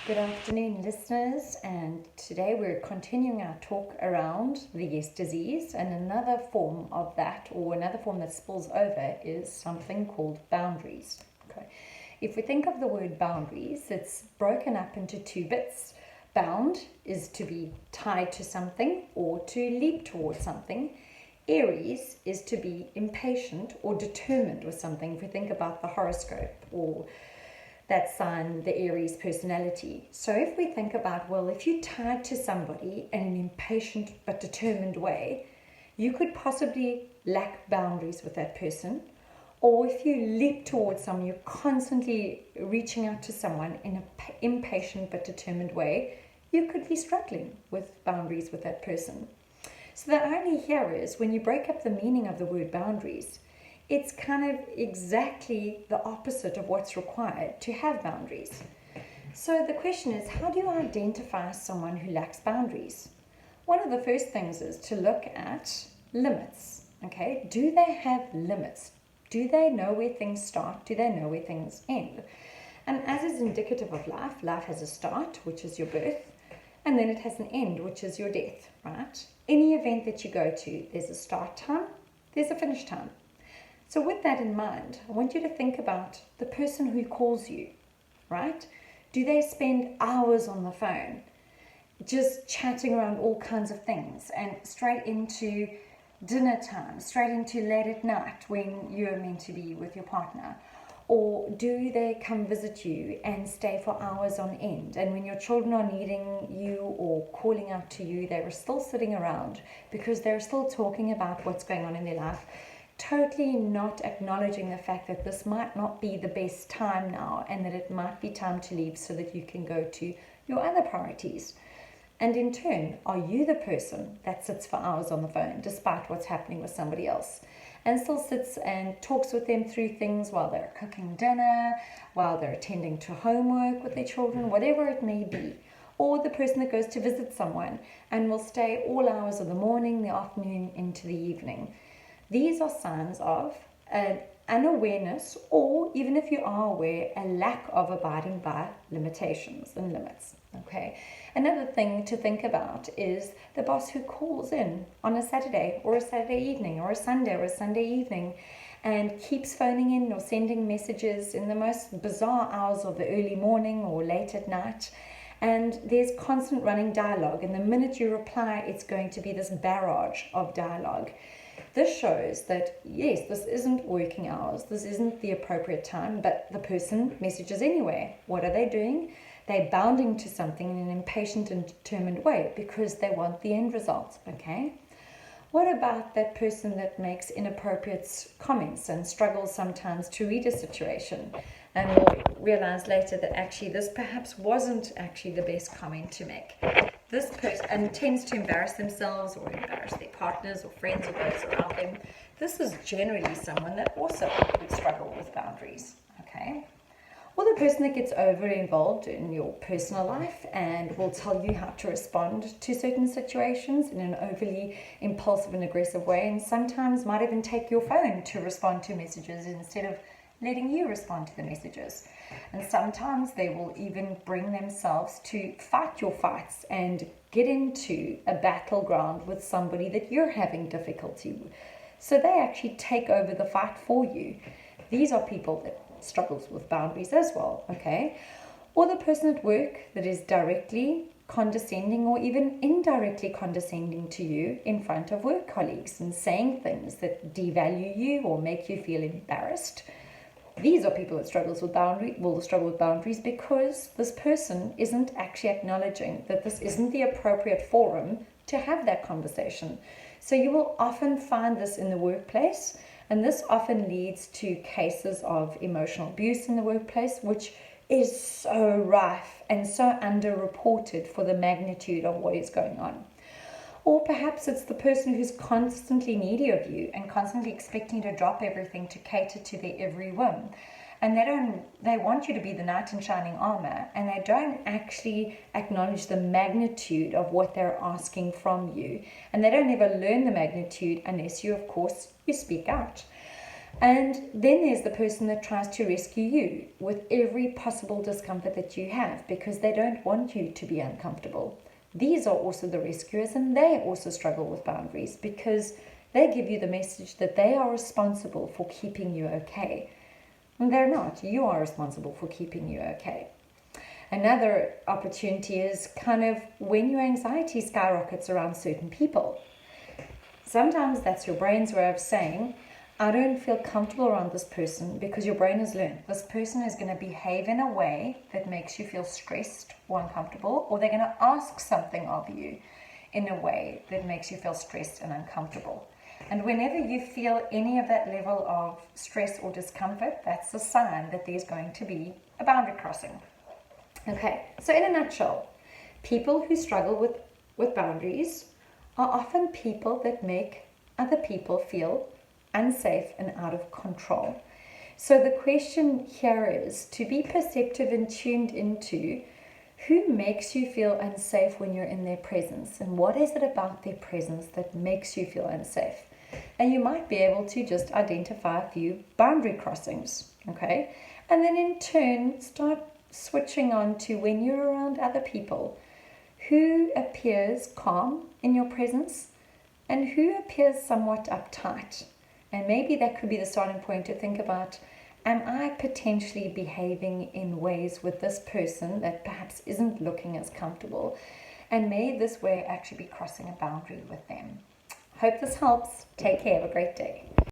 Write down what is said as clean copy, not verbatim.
Good afternoon, listeners, and today we're continuing our talk around the yes disease, and another form of that, or another form that spills over, is something called boundaries. Okay. If we think of the word boundaries, it's broken up into two bits. Bound is to be tied to something or to leap towards something. Aries is to be impatient or determined with something. If we think about the horoscope or that sign, the Aries personality. So if we think about, well, if you're tied to somebody in an impatient but determined way, you could possibly lack boundaries with that person. Or if you leap towards someone, you're constantly reaching out to someone in an impatient but determined way, you could be struggling with boundaries with that person. So the irony here is when you break up the meaning of the word boundaries, it's kind of exactly the opposite of what's required to have boundaries. So the question is, how do you identify someone who lacks boundaries? One of the first things is to look at limits. Okay, do they have limits? Do they know where things start? Do they know where things end? And as is indicative of life, life has a start, which is your birth, and then it has an end, which is your death, right? Any event that you go to, there's a start time, there's a finish time. So with that in mind, I want you to think about the person who calls you, right? Do they spend hours on the phone just chatting around all kinds of things and straight into dinner time, straight into late at night when you're meant to be with your partner? Or do they come visit you and stay for hours on end? And when your children are needing you or calling out to you, they're still sitting around because they're still talking about what's going on in their life, totally not acknowledging the fact that this might not be the best time now and that it might be time to leave so that you can go to your other priorities. And in turn, are you the person that sits for hours on the phone despite what's happening with somebody else and still sits and talks with them through things while they're cooking dinner, while they're attending to homework with their children, whatever it may be? Or the person that goes to visit someone and will stay all hours of the morning, the afternoon, into the evening. These are signs of an unawareness, or even if you are aware, a lack of abiding by limitations and limits. Okay. Another thing to think about is the boss who calls in on a Saturday or a Saturday evening or a Sunday or a Sunday evening and keeps phoning in or sending messages in the most bizarre hours of the early morning or late at night. And there's constant running dialogue. And the minute you reply, it's going to be this barrage of dialogue. This shows that, yes, this isn't working hours, this isn't the appropriate time, but the person messages anyway. What are they doing? They're bounding to something in an impatient and determined way because they want the end result, okay? What about that person that makes inappropriate comments and struggles sometimes to read a situation and will realize later that actually this perhaps wasn't actually the best comment to make? This person and tends to embarrass themselves or embarrass their partners or friends or those around them. This is generally someone that also would struggle with boundaries, okay? Or the person that gets overly involved in your personal life and will tell you how to respond to certain situations in an overly impulsive and aggressive way, and sometimes might even take your phone to respond to messages instead of letting you respond to the messages. And sometimes they will even bring themselves to fight your fights and get into a battleground with somebody that you're having difficulty with. So they actually take over the fight for you. These are people that struggles with boundaries as well, okay? Or the person at work that is directly condescending or even indirectly condescending to you in front of work colleagues and saying things that devalue you or make you feel embarrassed. These are people that will struggle with boundaries because this person isn't actually acknowledging that this isn't the appropriate forum to have that conversation. So you will often find this in the workplace, and this often leads to cases of emotional abuse in the workplace, which is so rife and so underreported for the magnitude of what is going on. Or perhaps it's the person who's constantly needy of you and constantly expecting you to drop everything to cater to their every whim. And they want you to be the knight in shining armor, and they don't actually acknowledge the magnitude of what they're asking from you. And they don't ever learn the magnitude unless you, of course, you speak out. And then there's the person that tries to rescue you with every possible discomfort that you have because they don't want you to be uncomfortable. These are also the rescuers, and they also struggle with boundaries because they give you the message that they are responsible for keeping you okay. And they're not. You are responsible for keeping you okay. Another opportunity is kind of when your anxiety skyrockets around certain people. Sometimes that's your brain's way of saying, I don't feel comfortable around this person, because your brain has learned this person is going to behave in a way that makes you feel stressed or uncomfortable, or they're going to ask something of you in a way that makes you feel stressed and uncomfortable. And whenever you feel any of that level of stress or discomfort, that's a sign that there's going to be a boundary crossing. Okay, so in a nutshell, people who struggle with boundaries are often people that make other people feel unsafe and out of control. So the question here is to be perceptive and tuned into who makes you feel unsafe when you're in their presence, and what is it about their presence that makes you feel unsafe. And you might be able to just identify a few boundary crossings, okay? And then in turn start switching on to when you're around other people, who appears calm in your presence and who appears somewhat uptight. And maybe that could be the starting point to think about, am I potentially behaving in ways with this person that perhaps isn't looking as comfortable? And may this way actually be crossing a boundary with them. Hope this helps. Take care. Have a great day.